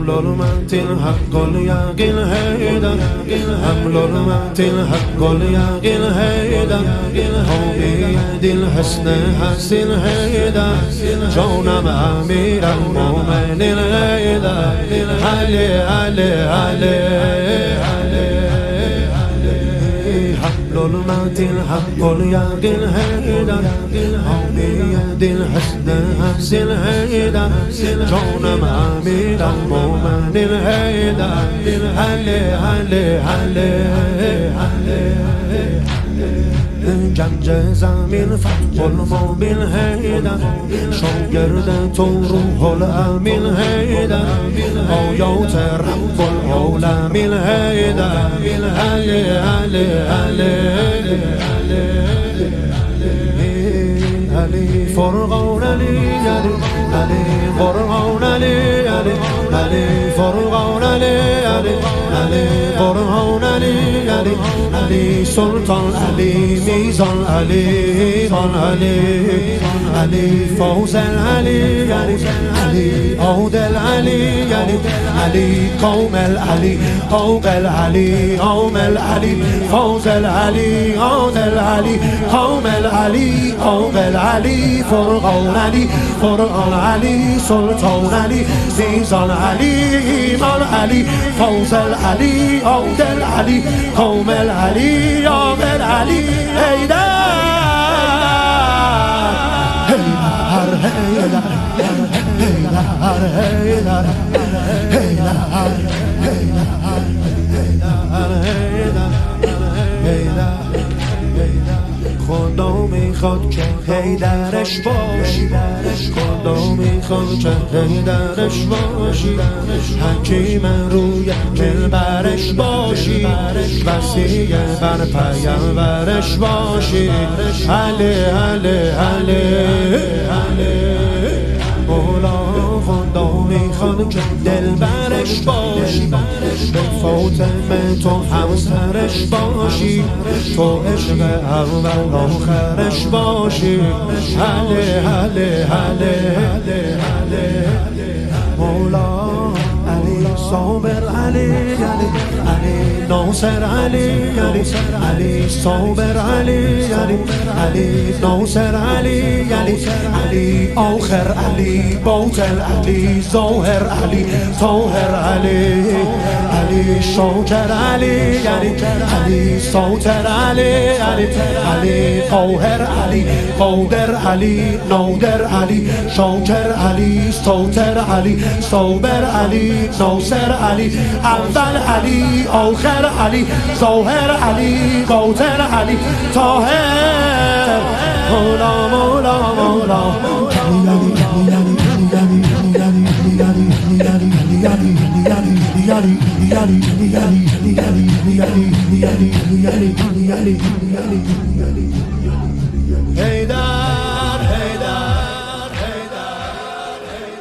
حبل المتين حق اليقين هيدا حبل المتين حق اليقين هيدا هو بيد الحسن حسن هيدا جونم أمير المؤمنين هيدا علي علي علي حبل المتين حق اليقين هيدا هو بيد الحسن حسن هيدا جونم أمير المؤمنين هيدا علي علي علي جنج زمین فتح المبین هیدا شاگرد تو روح الامین هیدا آیات رب العالمین هیدا علی علی علی علی فرقان علی علی فرقان علی علی فرقان علی علی فرقان علی علی سلطان علی میزان علی علی علی فوزن علی علی عادل علی علی کامل علی عاقل علی عامل علی فوزل علی عادل علی کامل علی عاقل علی فرقان علی قرآن علی سلطان علی میزان علی ایمان علی فوزل علی عادل علی کامل علی عاقل علی خدا میخواد که حیدرش باشی خدا میخواد که حیدرش باشی حکیم روی منبرش باشی وصی بر پیامبرش باشی علی علی علی مولا خدا میخواد که دلبرش باشی به فاطمه تو همسرش باشی تو عشق اول آخرش باشی علی علی علی مولا علی صابر علی علی ناصر علی علی صابر علی علی ناصر علی علی آخر علی باطل علی ظاهر علی طاهر علی علی شاکر علی علی ساتر علی علی قاهر علی قادر علی نادر علی شاکر علی ساتر علی صابر علی ناصر علی اول علی آخر علی ظاهر علی باطن علی طاهر مولا مولا مولا هیدر